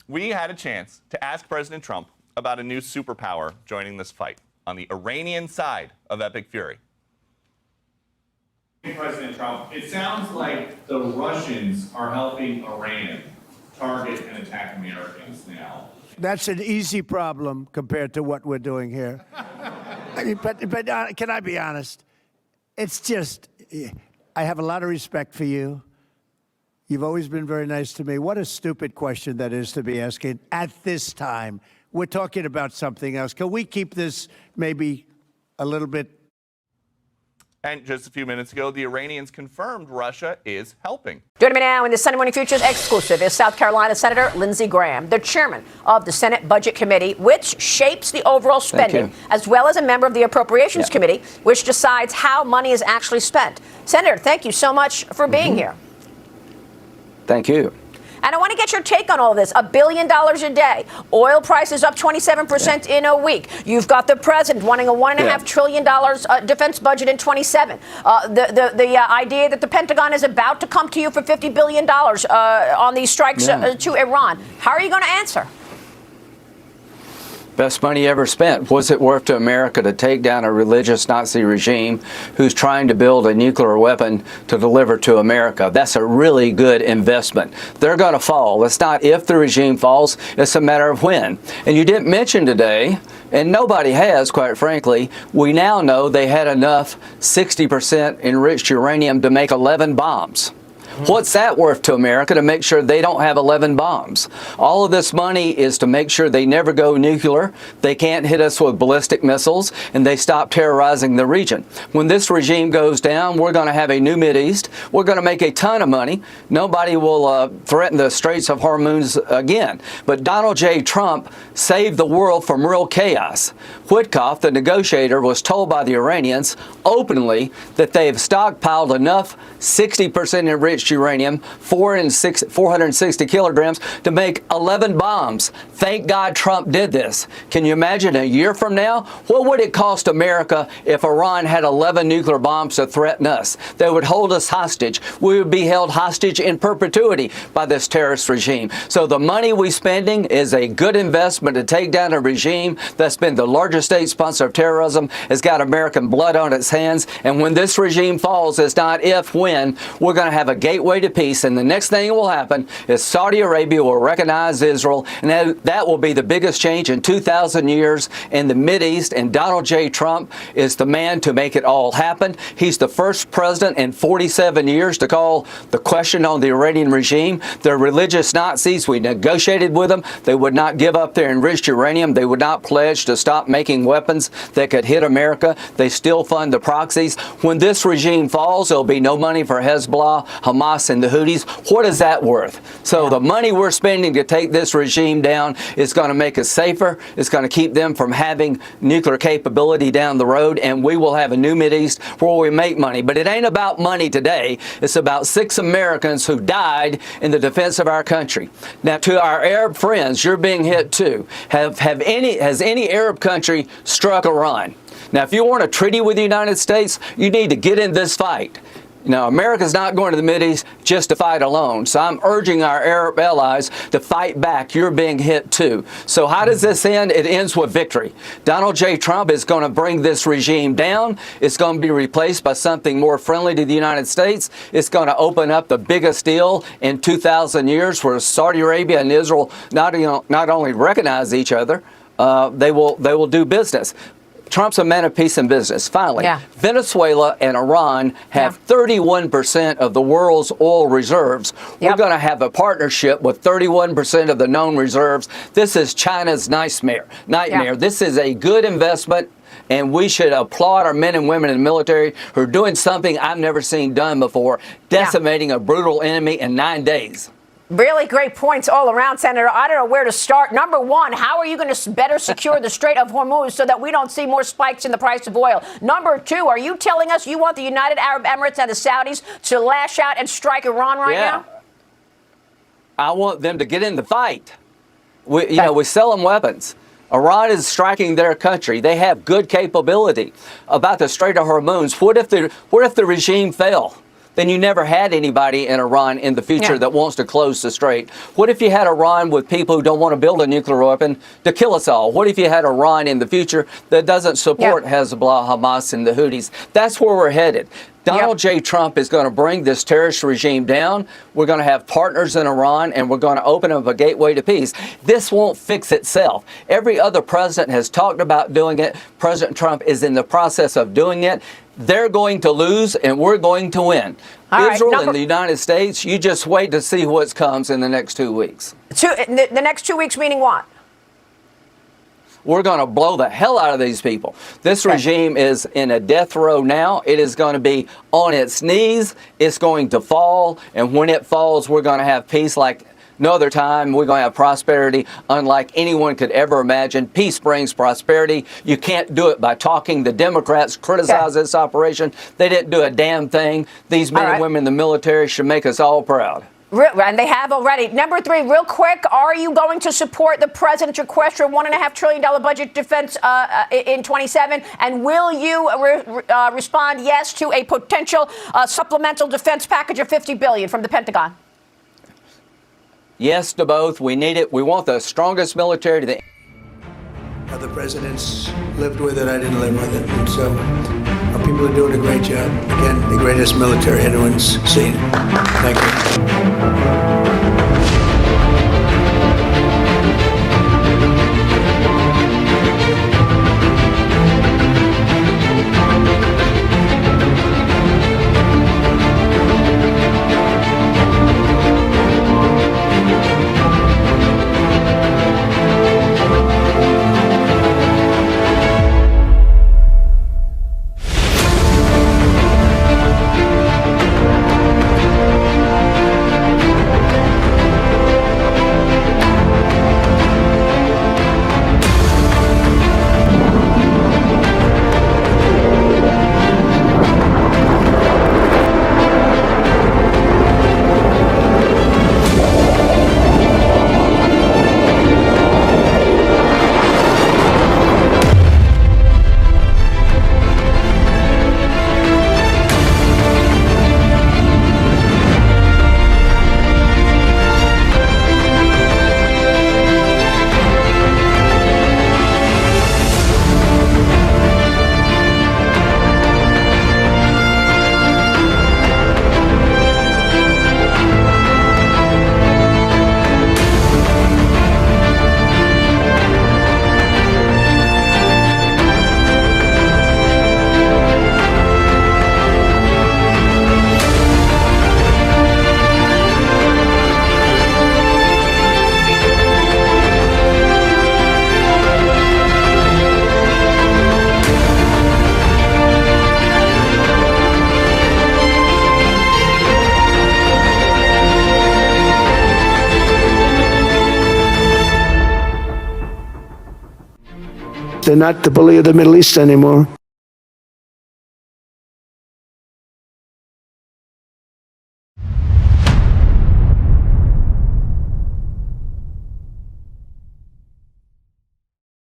we had a chance to ask President Trump about a new superpower joining this fight on the Iranian side of Epic Fury. President Trump, it sounds like the Russians are helping Iran target and attack Americans now. That's an easy problem compared to what we're doing here. I mean, but can I be honest? It's just, I have a lot of respect for you. You've always been very nice to me. What a stupid question that is to be asking at this time. We're talking about something else. Can we keep this maybe a little bit? And just a few minutes ago, the Iranians confirmed Russia is helping. Joining me now in the Sunday Morning Futures exclusive is South Carolina Senator Lindsey Graham, the chairman of the Senate Budget Committee, which shapes the overall spending, as well as a member of the Appropriations Committee, which decides how money is actually spent. Senator, thank you so much for being here. Thank you. And I want to get your take on all of this. $1 billion a day. Oil prices up 27% in a week. You've got the president wanting a $1.5 trillion defense budget in 27. The idea that the Pentagon is about to come to you for $50 billion on these strikes to Iran. How are you going to answer? Best money ever spent. Was it worth to America to take down a religious Nazi regime who's trying to build a nuclear weapon to deliver to America? That's a really good investment. They're going to fall. It's not if the regime falls, it's a matter of when. And you didn't mention today, and nobody has, quite frankly, we now know they had enough 60% enriched uranium to make 11 bombs. What's that worth to America to make sure they don't have 11 bombs? All of this money is to make sure they never go nuclear, they can't hit us with ballistic missiles, and they stop terrorizing the region. When this regime goes down, we're going to have a new Mideast. We're going to make a ton of money. Nobody will threaten the Straits of Hormuz again. But Donald J. Trump saved the world from real chaos. Witkoff, the negotiator, was told by the Iranians openly that they've stockpiled enough 60% enriched uranium, 460 kilograms, to make 11 bombs. Thank God Trump did this. Can you imagine a year from now? What would it cost America if Iran had 11 nuclear bombs to threaten us? They would hold us hostage. We would be held hostage in perpetuity by this terrorist regime. So the money we're spending is a good investment to take down a regime that's been the largest state sponsor of terrorism, has got American blood on its hands. And when this regime falls, it's not if, when. We're going to have a gateway to peace, and the next thing that will happen is Saudi Arabia will recognize Israel, and that will be the biggest change in 2,000 years in the Mideast, and Donald J. Trump is the man to make it all happen. He's the first president in 47 years to call the question on the Iranian regime. They're religious Nazis. We negotiated with them. They would not give up their enriched uranium. They would not pledge to stop making weapons that could hit America. They still fund the proxies. When this regime falls, there'll be no money for Hezbollah, Hamas, and the Houthis. What is that worth? So the money we're spending to take this regime down is going to make us safer. It's going to keep them from having nuclear capability down the road, and we will have a new Mideast where we make money. But it ain't about money today. It's about 6 Americans who died in the defense of our country. Now, to our Arab friends, you're being hit too. Has any Arab country struck Iran? Now, if you want a treaty with the United States, you need to get in this fight. Now, America's not going to the Mideast just to fight alone. So I'm urging our Arab allies to fight back. You're being hit too. So how does this end? It ends with victory. Donald J. Trump is going to bring this regime down. It's going to be replaced by something more friendly to the United States. It's going to open up the biggest deal in 2,000 years where Saudi Arabia and Israel not only recognize each other, they will do business. Trump's a man of peace and business. Finally, Venezuela and Iran have 31% of the world's oil reserves. We're going to have a partnership with 31% of the known reserves. This is China's nightmare. This is a good investment, and we should applaud our men and women in the military who are doing something I've never seen done before, decimating a brutal enemy in 9 days. Really great points all around, Senator. I don't know where to start. Number one, how are you going to better secure the Strait of Hormuz so that we don't see more spikes in the price of oil? Number two, are you telling us you want the United Arab Emirates and the Saudis to lash out and strike Iran right now? I want them to get in the fight. We sell them weapons. Iran is striking their country. They have good capability. About the Strait of Hormuz, what if the regime fell? then you never had anybody in Iran in the future Yeah. that wants to close the strait. What if you had Iran with people who don't want to build a nuclear weapon to kill us all? What if you had Iran in the future that doesn't support Hezbollah, Hamas, and the Houthis? That's where we're headed. Donald J. Trump is going to bring this terrorist regime down. We're going to have partners in Iran, and we're going to open up a gateway to peace. This won't fix itself. Every other president has talked about doing it. President Trump is in the process of doing it. They're going to lose, and we're going to win. All right, Israel and the United States, you just wait to see what comes in the next 2 weeks. The next 2 weeks meaning what? We're going to blow the hell out of these people. This regime is in a death row now. It is going to be on its knees. It's going to fall. And when it falls, we're going to have peace like no other time. We're going to have prosperity unlike anyone could ever imagine. Peace brings prosperity. You can't do it by talking. The Democrats criticize this operation. They didn't do a damn thing. These men and women in the military should make us all proud. And they have already. Number 3, real quick, are you going to support the president's request for a $1.5 trillion budget defense in 27? And will you respond yes to a potential supplemental defense package of $50 billion from the Pentagon? Yes to both. We need it. We want the strongest military to the Other presidents lived with it. I didn't live with it. And so our people are doing a great job. Again, the greatest military anyone's seen. Thank you. They're not the bully of the Middle East anymore.